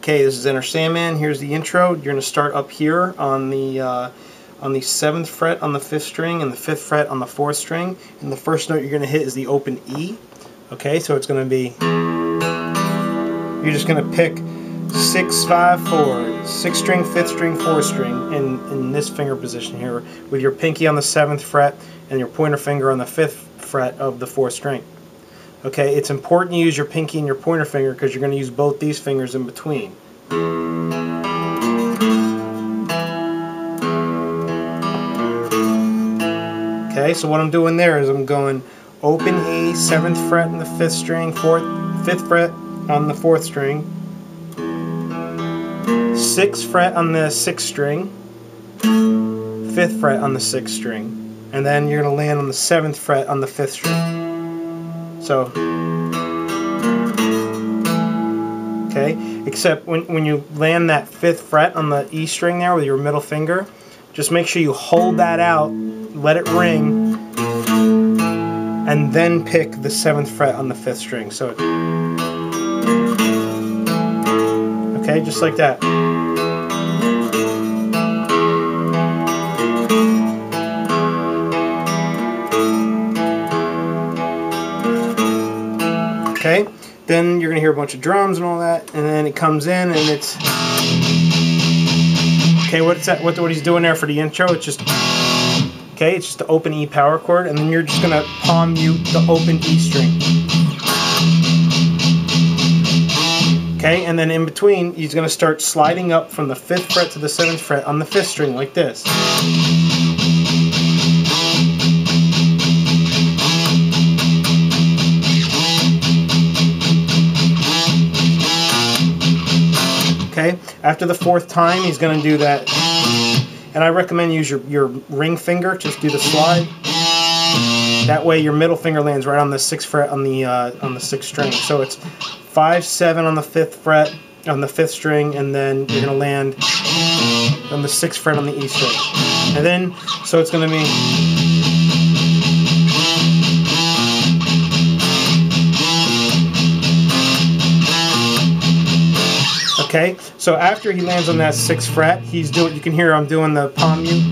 Okay, this is Enter Sandman. Here's the intro. You're going to start up here on the 7th fret on the 5th string and the 5th fret on the 4th string. And the first note you're going to hit is the open E. Okay, so it's going to be, you're just going to pick 6, 5, 4, 6th string, 5th string, 4th string in this finger position here with your pinky on the 7th fret and your pointer finger on the 5th fret of the 4th string. Okay, it's important you use your pinky and your pointer finger because you're going to use both these fingers in between. Okay, so what I'm doing there is I'm going open E, 7th fret on the 5th string, 5th fret on the 4th string, 6th fret on the 6th string, 5th fret on the 6th string, and then you're going to land on the 7th fret on the 5th string. So, okay, except when you land that 5th fret on the E string there with your middle finger, just make sure you hold that out, let it ring, and then pick the 7th fret on the 5th string. So, okay, just like that. Okay, then you're going to hear a bunch of drums and all that, and then it comes in and it's... Okay, what's that? What he's doing there for the intro, it's just... Okay, it's just the open E power chord, and then you're just going to palm mute the open E string. Okay, and then in between, he's going to start sliding up from the 5th fret to the 7th fret on the 5th string, like this. Okay, after the 4th time, he's going to do that, and I recommend use your ring finger. Just do the slide. That way, your middle finger lands right on the 6th fret on the 6th string. So it's 5, 7 on the 5th fret on the 5th string, and then you're going to land on the 6th fret on the E string. And then, so it's going to be. Okay, so after he lands on that 6th fret, you can hear I'm doing the palm mute,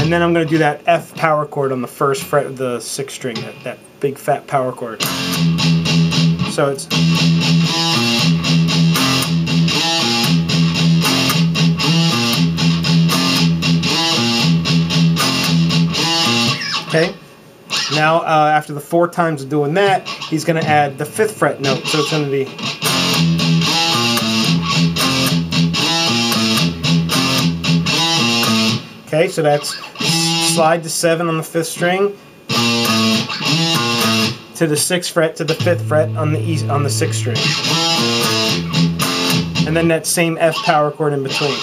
and then I'm going to do that F power chord on the 1st fret of the 6th string, that big fat power chord. So it's... Okay, now after the 4 times of doing that, he's going to add the 5th fret note, so it's going to be... Okay, so that's slide to 7 on the 5th string, to the 6th fret, to the 5th fret on the 6th string, and then that same F power chord in between.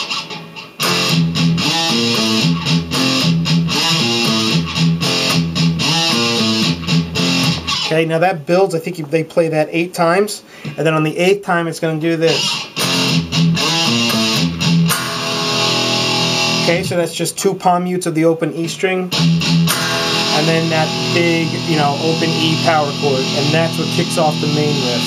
Okay, now that builds. I think they play that 8 times, and then on the 8th time it's going to do this. Okay, so that's just 2 palm mutes of the open E string, and then that big, open E power chord, and that's what kicks off the main riff.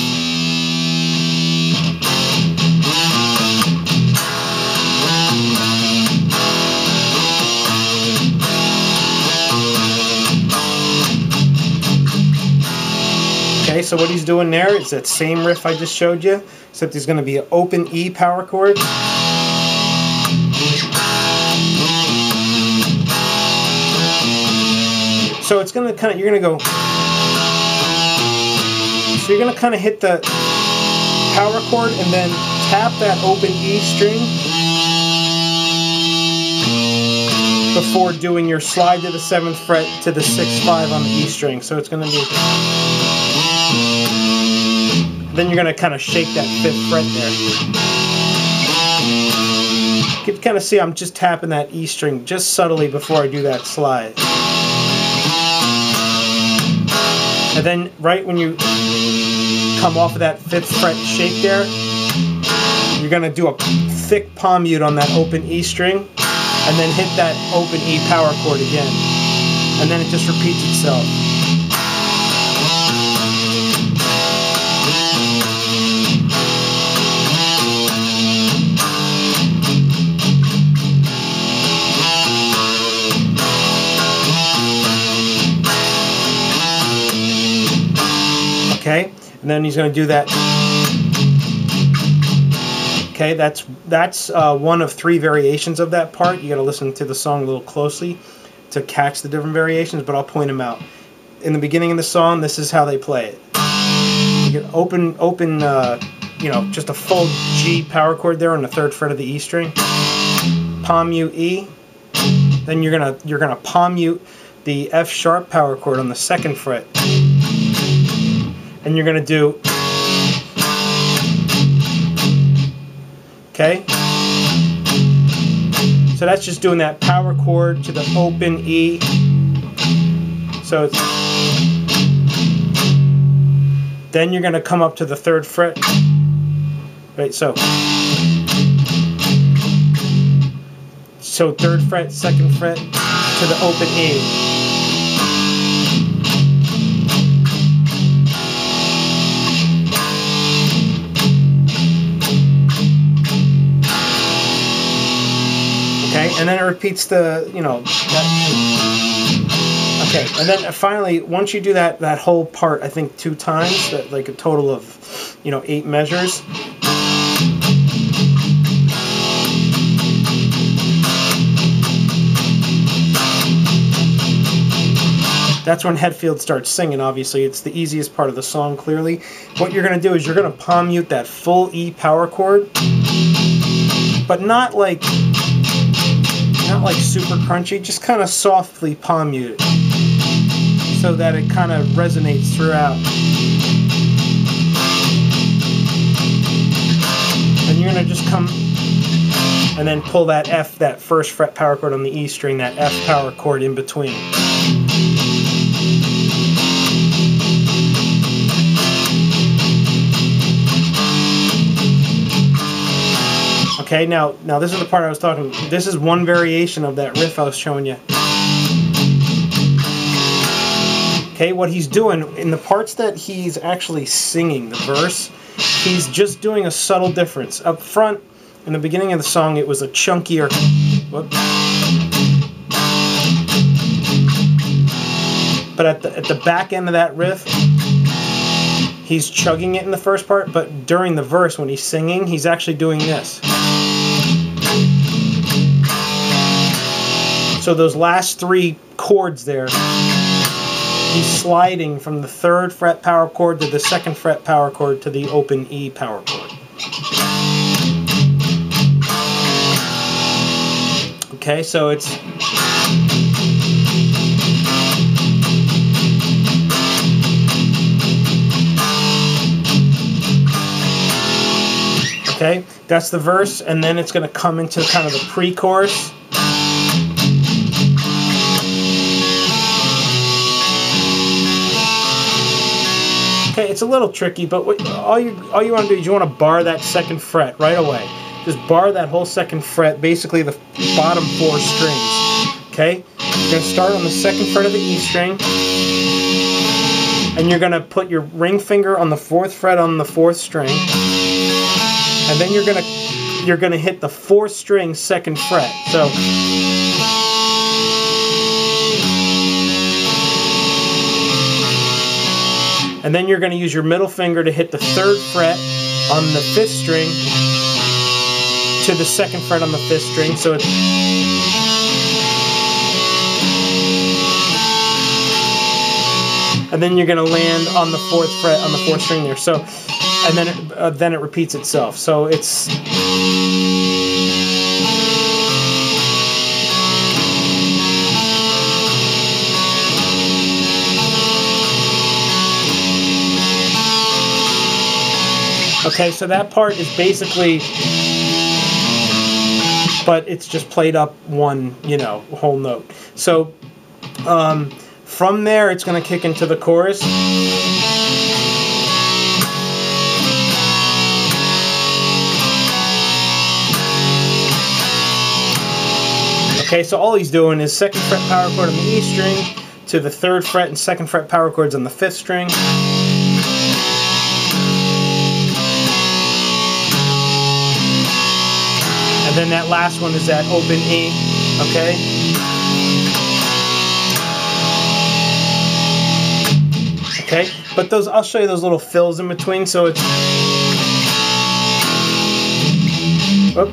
Okay, so what he's doing there is that same riff I just showed you, except there's going to be an open E power chord. So it's going to you're going to go, so you're going to kind of hit the power chord and then tap that open E string before doing your slide to the 7th fret to the 6th 5 on the E string. So it's going to be, then you're going to kind of shake that 5th fret there. You can kind of see I'm just tapping that E string just subtly before I do that slide. And then right when you come off of that 5th fret shake there, you're going to do a thick palm mute on that open E string, and then hit that open E power chord again. And then it just repeats itself. and then he's going to do that. Okay, that's one of 3 variations of that part. You got to listen to the song a little closely to catch the different variations, but I'll point them out. In the beginning of the song, this is how they play it. You get open, you know, just a full G power chord there on the 3rd fret of the E string. Palm mute E. Then you're gonna palm mute the F sharp power chord on the 2nd fret, and you're gonna do. Okay. So that's just doing that power chord to the open E. So it's, then you're going to come up to the 3rd fret. Right, so 3rd fret, 2nd fret to the open E. Okay, and then it repeats the, you know, that. Okay, and then finally, once you do that whole part, I think 2 times, like a total of, you know, 8 measures. That's when Hetfield starts singing, obviously. It's the easiest part of the song, clearly. What you're going to do is you're going to palm mute that full E power chord, but not like super crunchy, just kind of softly palm mute it so that it kind of resonates throughout. And you're going to just come and then pull that F, that 1st fret power chord on the E string, that F power chord in between. Okay, now this is the part I was talking about. This is one variation of that riff I was showing you. Okay, what he's doing, in the parts that he's actually singing, the verse, he's just doing a subtle difference. Up front, in the beginning of the song, it was a chunkier... Whoops. But at the back end of that riff, he's chugging it in the first part, but during the verse, when he's singing, he's actually doing this. So those last 3 chords there, he's sliding from the 3rd fret power chord to the 2nd fret power chord to the open E power chord. Okay, so it's... Okay, that's the verse, and then it's going to come into kind of the pre-chorus. Okay, it's a little tricky, but all you want to do is you want to bar that 2nd fret right away. Just bar that whole 2nd fret, basically the bottom 4 strings. Okay, you're going to start on the 2nd fret of the E string, and you're going to put your ring finger on the 4th fret on the 4th string, and then you're going to hit the 4th string 2nd fret. So. And then you're going to use your middle finger to hit the 3rd fret on the 5th string to the 2nd fret on the 5th string. So it's... And then you're going to land on the 4th fret on the 4th string there. So, and then it repeats itself. So it's... Okay, so that part is basically, but it's just played up one, you know, whole note. So from there, it's going to kick into the chorus. Okay, so all he's doing is 2nd fret power chord on the E string to the 3rd fret and 2nd fret power chords on the 5th string. And then that last one is that open E, okay? Okay, but those, I'll show you those little fills in between. So it's, whoop.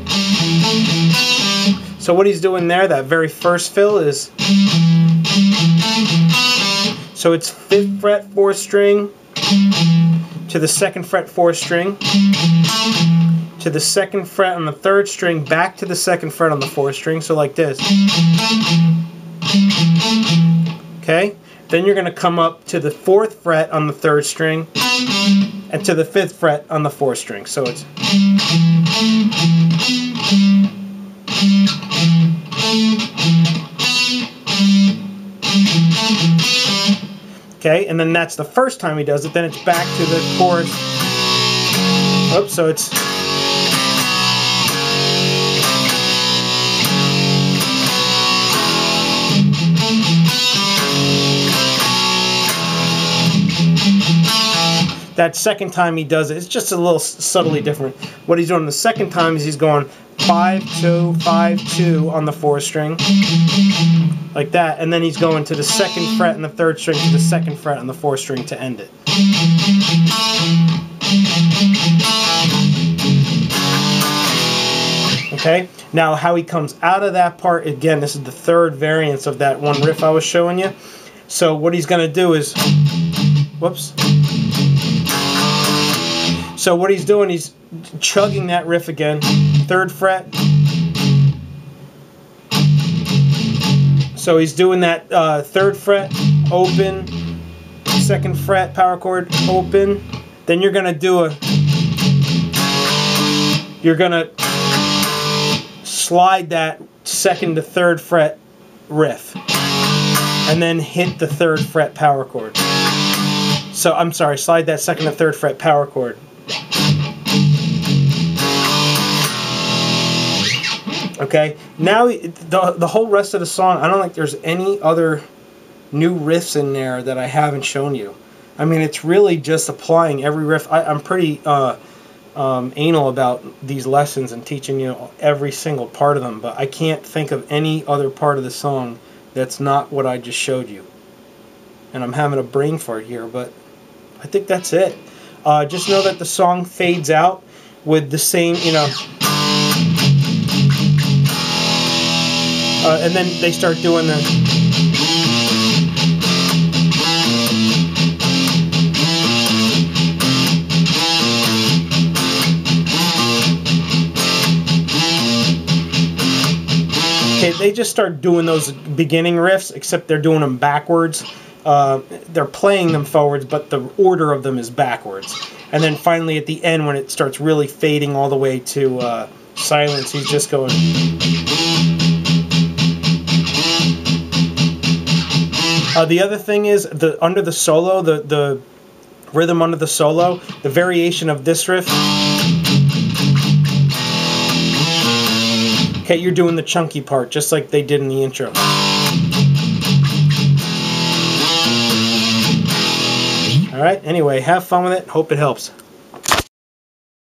So what he's doing there, that very first fill is, so it's 5th fret 4th string to the 2nd fret 4th string to the 2nd fret on the 3rd string, back to the 2nd fret on the 4th string, so like this. Okay, then you're going to come up to the 4th fret on the 3rd string and to the 5th fret on the 4th string, so it's, okay, and then that's the first time he does it. Then it's back to the chorus. Oops, so it's, that second time he does it, it's just a little subtly different. What he's doing the second time is he's going 5-2, 5-2 on the 4th string, like that, and then he's going to the 2nd fret and the 3rd string to the 2nd fret on the 4th string to end it. Okay, now how he comes out of that part, again, this is the 3rd variance of that one riff I was showing you. So what he's going to do is, whoops. So what he's doing, he's chugging that riff again, 3rd fret. So he's doing that 3rd fret, open, 2nd fret, power chord, open. Then you're gonna do a, you're gonna slide that 2nd to 3rd fret riff, and then hit the 3rd fret power chord. So I'm sorry, slide that 2nd to 3rd fret power chord. Okay, now the whole rest of the song, I don't think there's any other new riffs in there that I haven't shown you. I mean, it's really just applying every riff. I'm pretty anal about these lessons and teaching you every single part of them, but I can't think of any other part of the song that's not what I just showed you. And I'm having a brain fart here, but I think that's it. Just know that the song fades out with the same, you know, and then they start doing the, okay, they just start doing those beginning riffs, except they're doing them backwards. They're playing them forwards, but the order of them is backwards. And then finally at the end, when it starts really fading all the way to silence, he's just going. The other thing is, under the solo, the rhythm under the solo, the variation of this riff. Okay, you're doing the chunky part, just like they did in the intro. Alright, anyway, have fun with it. Hope it helps.